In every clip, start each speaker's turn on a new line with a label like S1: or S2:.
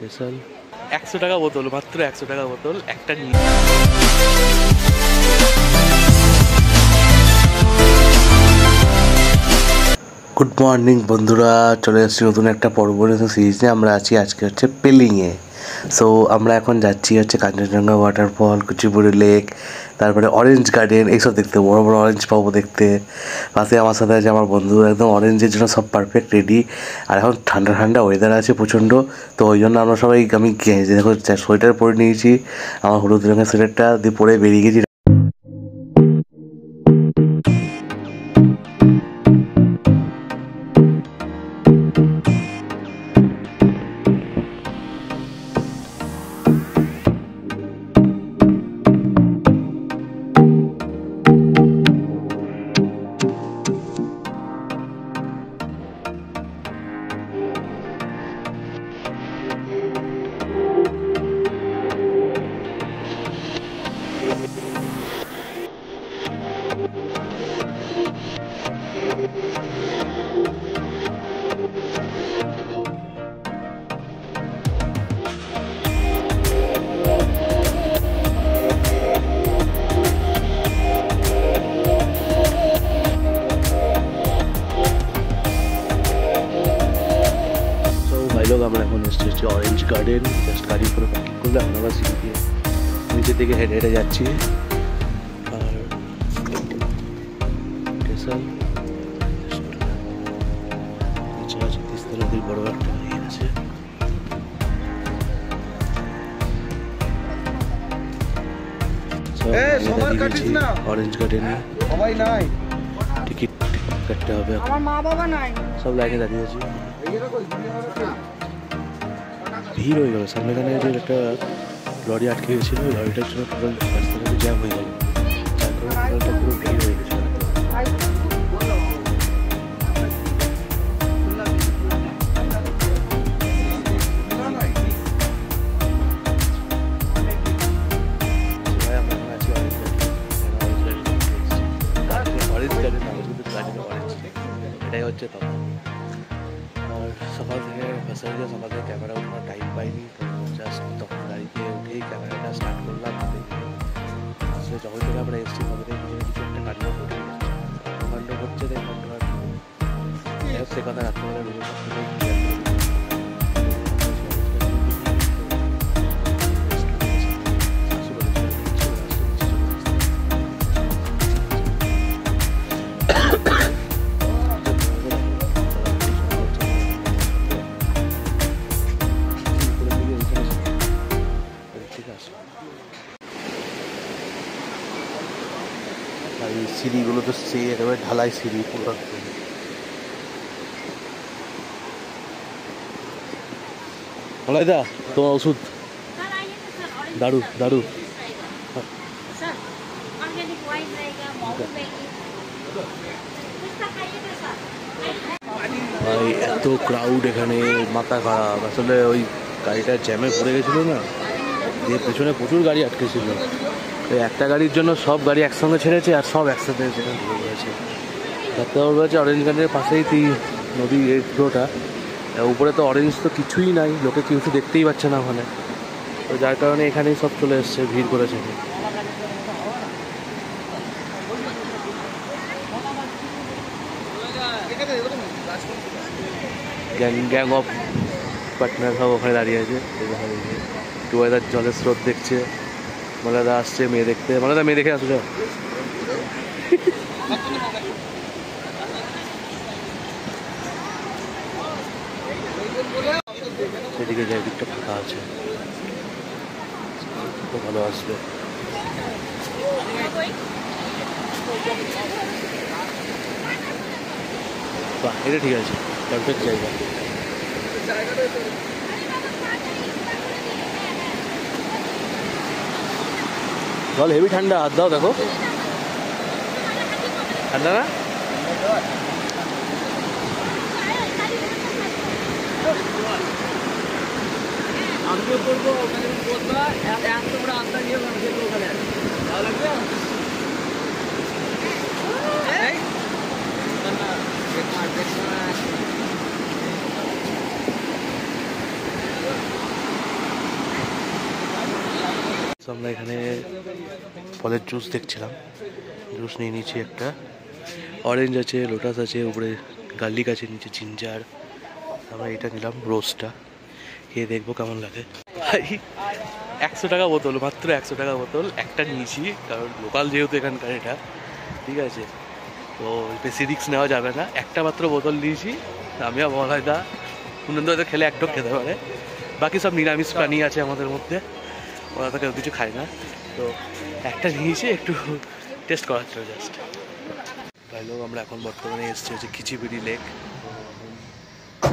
S1: Special 100 টাকা বোতল, মাত্র 100 টাকা বোতল একটা নিয়ে। গুড মর্নিং বন্ধুরা, চলে এসেছি নতুন একটা পর্ব সিরিজে। আমরা আছি আজকে হচ্ছে পেলিংয়ে। সো আমরা এখন যাচ্ছি হচ্ছে কাঞ্চনজঙ্ঘা ওয়াটারফল, কুচিপুড়ি লেক, তারপরে অরেঞ্জ গার্ডেন, এইসব দেখতে, বড় বড় অরেঞ্জ পাবো দেখতে। পাশে আমার সাথে আছে আমার বন্ধু, একদম অরেঞ্জের জন্য সব পারফেক্ট রেডি। আর এখন ঠান্ডা ঠান্ডা ওয়েদার আছে প্রচণ্ড, তো ওই জন্য আমরা সবাই, আমি দেখো সোয়েটার পরে নিয়েছি, আমার হলুদ রঙের সোয়েটারটা দিয়ে পরে বেরিয়ে গেছি। আমরা এখন এসেছি অরেঞ্জ গার্ডেন, জাস্ট গাড়ি করে পার্কিং করলে আমরা সিঁড়ি দিয়ে নিচের দিকে হেঁটে হেঁটে যাচ্ছি। আর নিচে আছে তিস্তা নদীর বড় একটা ইয়ে আছে। অরেঞ্জ গার্ডেনে টিকিট কাটতে হবে, সব লাইনে দাঁড়িয়ে আছি। ভিড় হয়ে গেল সামনে, এখানে যে একটা লরি আটকে গেছিল, ওই লরিটার জন্য টোটাল রাস্তাটা জ্যাম হয়ে গেল, যার কারণে টোটালটা পুরো ভিড় হয়ে গেছিল। এটাই হচ্ছে তখন। আর সকাল থেকে ফেসিলিটি, সকাল থেকে ক্যামেরা ওঠানোর টাইম পাইনি, তো জাস্ট তখন গাড়িতে উঠেই ক্যামেরাটা স্টার্ট করলাম। আসলে যখন থেকে আমরা এসেছি তখন থেকে কিছু একটা কাণ্ড ঘটে গেছে, কাণ্ড ঘটছে, তাই কাণ্ড সে কথা রাত্রেবেলা রোজ সব থেকে আর এই সিঁড়িগুলো তো সে একেবারে ঢালাই সিঁড়ি পুরো। মলাইদা, তোমার ওষুধ দারু দারু। ভাই এত ক্রাউড এখানে, মাথা খারাপ। আসলে ওই গাড়িটা জ্যামে পড়ে গেছিলো না, দিয়ে পেছনে প্রচুর গাড়ি আটকেছিল। একটা গাড়ির জন্য সব গাড়ি একসঙ্গে ছেড়েছে, আর সব একসাথে সেখানে ঢুকে পড়েছে। দেখতে পাচ্ছি অরেঞ্জ গার্ডেনের পাশেই নদী, এই ফ্লোটা উপরে তো অরেঞ্জ তো কিছুই নাই, লোকে কিছু দেখতেই পাচ্ছে না ওখানে, তো যার কারণে এখানেই সব চলে এসছে, ভিড় করেছে। গ্যাং অফ পার্টনার সব ওখানে দাঁড়িয়ে আছে, একটু ওয়েদার, জলের স্রোত দেখছে। মলাদা আসছে মেয়ে দেখতে, মলাদা মেয়ে দেখে আসলে সেদিকে যাই, দিকটা ফাঁকা আছে, খুব ভালো আসবে। বাহ, এটা ঠিক আছে, পারফেক্ট জায়গা। জল হেভি ঠান্ডা, হাত দাও, দেখো ঠান্ডা না? আমি করবো ভালো লাগবে। আমরা এখানে ফলের জুস দেখছিলাম, জুস নিয়ে নিয়েছি একটা। অরেঞ্জ আছে, লোটাস আছে, উপরে গার্লিক আছে, নিচে জিঞ্জার। আমরা এটা নিলাম রোজটা, খেয়ে দেখবো কেমন লাগে। ভাই 100 টাকা বোতল, মাত্র 100 টাকা বোতল একটা নিয়েছি, কারণ লোকাল যেহেতু এখানকার এটা, ঠিক আছে, তো বেশি রিস্ক নেওয়া যাবে না। একটা মাত্র বোতল নিয়েছি। আমিও বলাই দা কুনন্দ হয়তো খেলে এক ঢোক খেতে পারে, বাকি সব নিরামিষ প্রাণী আছে আমাদের মধ্যে, ওরা তো কেউ কিছু খায় না, তো একটা নিয়েছি একটু টেস্ট করার জন্য জাস্ট। তাই লোক আমরা এখন বর্তমানে এসেছি হচ্ছে খিচিবিড়ি লেক।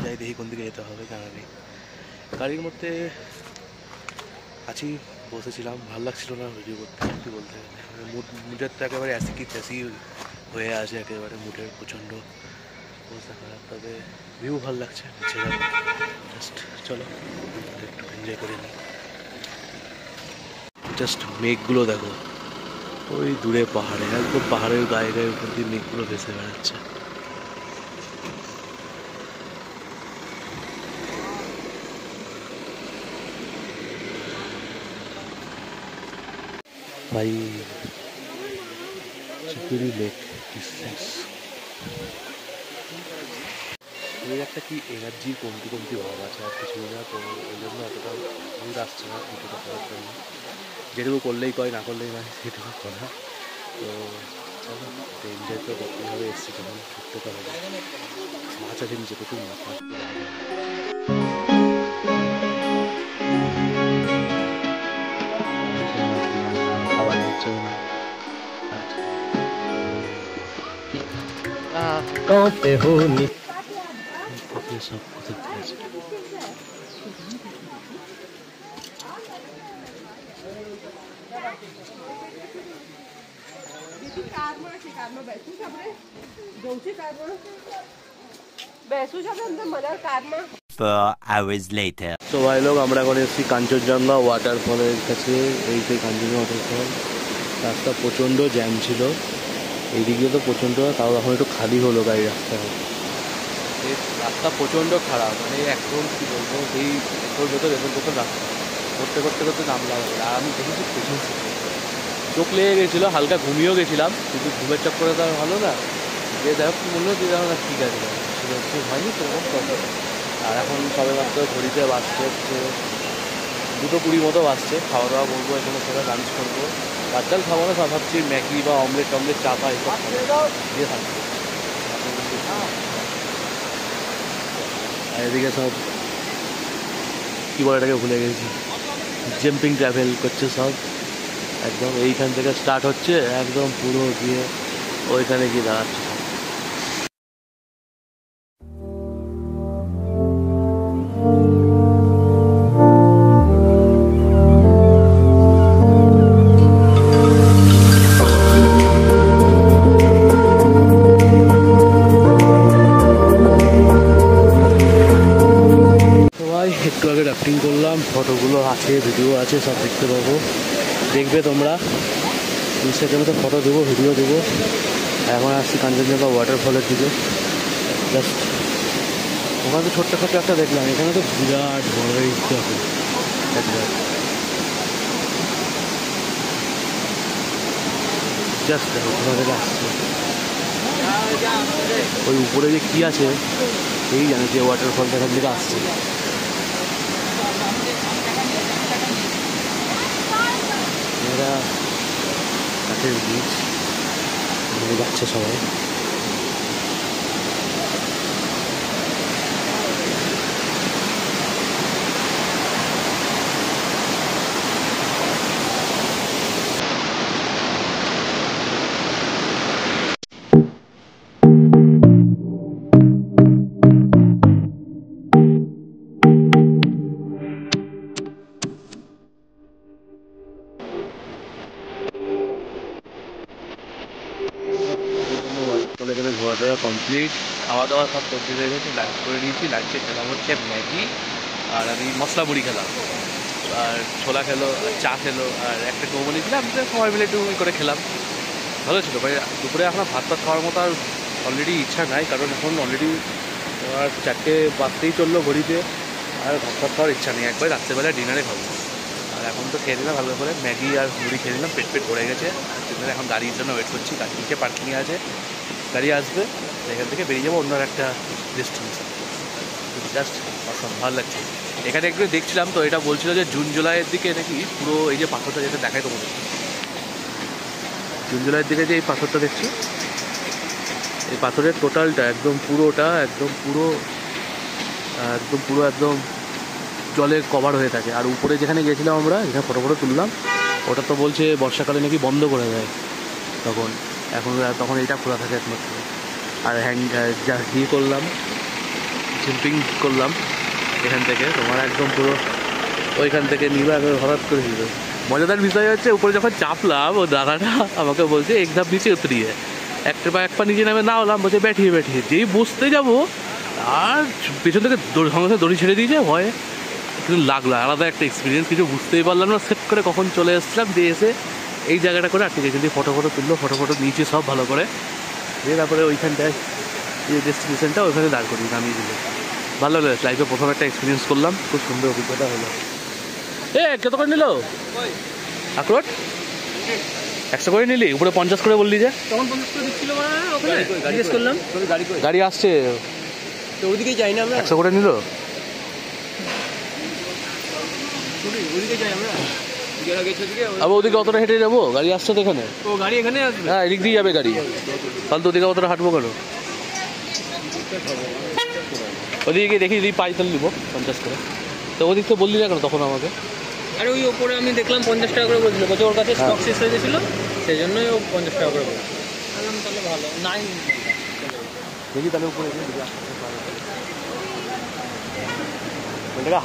S1: যাই দেখি কোন দিকে যেতে হবে, জানা নেই। গাড়ির মধ্যে আছি, বসেছিলাম, ভালো লাগছিল না ভিডিও করতে, কি বলতে মুডের তো একেবারে অ্যাসি হয়ে আছে, একেবারে মুডের প্রচণ্ড অবস্থা খারাপ। তবে ভিউ ভালো লাগছে, নিচে যাবো জাস্ট, চলো একটু এনজয় করে নিই। জাস্ট মেঘগুলো দেখো, ওই দূরে পাহাড়ে, একদম পাহাড়ের গায়ে গায়ে উপর দিয়ে মেঘগুলো ভেসে বেড়াচ্ছে। ভাই চিকুরি লেক এর একটা কি এনার্জির কমতি কমতি ভাব আছে, আর কিছু না, তো ওই জন্য অতটা ভিড় আসছে না ভিডিওটা করার জন্য। যেটুকু করলেই কয়, না করলেই নয়, সেটুকু করা। তো চলো, এনজয় তো করতেই হবে, এসছি যখন ঘুরতে তো হবে। মাছ আছে নিচে, প্রচুর মাছ আছে। খাবার হচ্ছে না সব কোথায় আছে। তো ভাই লোক, আমরা এখন এসেছি কাঞ্চনজঙ্ঘা ওয়াটারফলের কাছে। এই সেই কাঞ্চনজঙ্ঘা ওয়াটারফল। রাস্তা প্রচণ্ড জ্যাম ছিল, এইদিকে তো প্রচণ্ড, তাও এখন একটু খালি হলো গাড়ি রাস্তা। রাস্তা প্রচণ্ড খারাপ, মানে একদম কী বলবো, সেই ভেতর রাস্তা করতে করতে করতে নামলাম। আর আমি দেখেছি পেছন চোখ লেগে গেছিলো, হালকা ঘুমিয়েও গেছিলাম, কিন্তু ঘুমের চক্করে তো আর ভালো না। যে দেখো কী বললো, যে দেখো না ঠিক আছে, ঠিক হয়নি সেরকম কথা। আর এখন সবে মাত্র ঘড়িতে বাজছে হচ্ছে 2:20 মতো বাজছে। খাওয়া দাওয়া করবো, এখানে সেটা লাঞ্চ করবো। বাচ্চাল খাবো না, সব ভাবছি ম্যাগি বা অমলেট টমলেট, চা পা এসব দিয়ে থাকবো। আর এদিকে সব কী বলে এটাকে ভুলে গেছি, জাম্পিং ট্রাভেল করছে সব। একদম এইখান থেকে স্টার্ট হচ্ছে, একদম পুরো গিয়ে ওইখানে গিয়ে দাঁড়াচ্ছে। একটু আগে রাফটিং করলাম, ফটোগুলো আছে, ভিডিও আছে, সব দেখতে পাবো, দেখবে তোমরা। ইনস্টাগ্রামে তো ফটো দেবো, ভিডিও দেবো। এখন আসছি কাঞ্চনজঙ্ঘা ওয়াটারফলের দিকে। জাস্ট ওখানে তো ছোট্ট একটা দেখলাম, এখানে তো বিরাট বড় একবার। জাস্ট দেখো কোথা থেকে আসছে, ওই উপরে যে কী আছে এই জানে, যে ওয়াটারফলটা এখান থেকে আসছে। এরা কাঠের বীজ যাচ্ছে সবাই। এখানে ঘোরাফেরা কমপ্লিট, খাওয়া দাওয়া সব কমপ্লিট হয়ে গেছে, লাঞ্চ করে নিয়েছি। লাঞ্চে খেলাম হচ্ছে ম্যাগি, আর আমি মশলা মুড়ি খেলাম, আর ছোলা খেলো, আর চা খেলো, আর একটা গৌমা নিয়েছিলাম, সবাই মিলে একটু করে খেলাম। ভালো ছিল ভাই। দুপুরে এখন ভাত খাওয়ার মতো আর অলরেডি ইচ্ছা নাই, কারণ এখন অলরেডি আর 4টে বাজতেই চললো ঘড়িতে, আর ভাত খাওয়ার ইচ্ছা নেই। একবার রাত্রেবেলায় ডিনারে খাবো। আর এখন তো খেয়ে দিলাম ভালো করে, ম্যাগি আর মুড়ি খেয়ে দিলাম, পেট ভরে গেছে। এখন গাড়ির জন্য ওয়েট করছি, গাড়ি নিচে পার্কিংয়ে আছে, গাড়ি আসবে, এখান থেকে বেরিয়ে যাবো অন্য একটা ডেস্টিনেশন। জাস্ট অসম ভালো লাগছে। এখানে একটু দেখছিলাম তো, এটা বলছিল যে জুন জুলাইয়ের দিকে নাকি পুরো এই যে পাথরটা যেটা দেখায় তোমাদের, জুন জুলাইয়ের দিকে যে এই পাথরটা দেখছি, এই পাথরের টোটালটা একদম পুরোটা একদম পুরো জলে কভার হয়ে থাকে। আর উপরে যেখানে গেছিলাম আমরা, যেখানে ফটো তুললাম, ওটা তো বলছে বর্ষাকালে নাকি বন্ধ করে দেয় তখন এটা খোলা থাকে একমাত্র। আর করলাম, জাম্পিং করলাম এখান থেকে, তোমার একদম পুরো ওইখান থেকে নিবে হঠাৎ করে দিল। মজাদার বিষয় হচ্ছে উপরে যখন চাপলাম, ও দাদাটা আমাকে বলছে এক ধাপ নিচে উতরিয়ে, এক পা নিচে নামে না হলাম, বলছে ব্যাঠিয়ে যেই বসতে যাবো আর পেছন থেকে সঙ্গে দড়ি ছেড়ে দিয়েছে ভয়ে। কিন্তু লাগলো আলাদা একটা এক্সপিরিয়েন্স, কিছু বুঝতেই পারলাম না, সেট করে কখন চলে এসেছিলাম, দিয়ে এসে এই জায়গাটা করে আটকে গেছি। ফটো তুললো, ফটো নিয়েছি সব ভালো করে, দিয়ে তারপরে ওইখানটায় যে ডেস্টিনেশনটা ওইখানে দাঁড় করি নামিয়ে দিল। ভালো লাগলো, লাইফে প্রথম একটা এক্সপিরিয়েন্স করলাম, খুব সুন্দর অভিজ্ঞতা হলো। কত করে নিল আখরোট? 100 করে নিলি, উপরে 50 করে বললি যে
S2: তখন 50 করে দিচ্ছিল, জিজ্ঞেস করলাম,
S1: গাড়ি আসছে
S2: তো ওদিকেই যাই না আমরা,
S1: 100 করে নিল।
S2: ওদিকে যাই আমরা,
S1: আবার ওদিকে অতটা হেঁটে যাবো, গাড়ি আসছে তো এখানে।
S2: ও গাড়ি এখানে আসবে?
S1: হ্যাঁ, এদিক দিয়ে যাবে গাড়ি, তাহলে তো ওদিকে অতটা হাঁটবো কেন? ওদিকে দেখি যদি পাই তাহলে নিবো 50 করে। তো ওদিক তো বললি না কেন তখন আমাকে?
S2: আরে ওই ওপরে আমি দেখলাম 50 টাকা করে বলছিল, বলছে ওর কাছে স্টক শেষ হয়ে গেছিলো, সেই জন্যই ও 50 টাকা করে বলছে। তাহলে ভালো নাই,
S1: দেখি তাহলে উপরে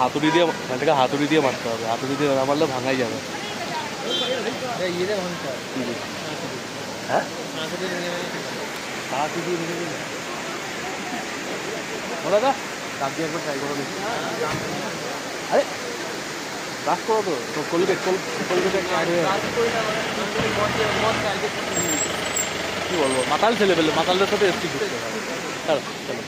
S1: হাতুড়ি দিয়ে মারতে হবে, হাতুড়ি দিয়ে না মারলে ভাঙাই যাবে। হ্যাঁ, দাদা কাপ দিয়ে একবার ট্রাই করো দেখি। আরে কাজ করো তো কলগেট কি বলবো, মাতাল ছেলে পেলে, মাতালদের সাথে এসছি ঘুরতে হবে। চলো।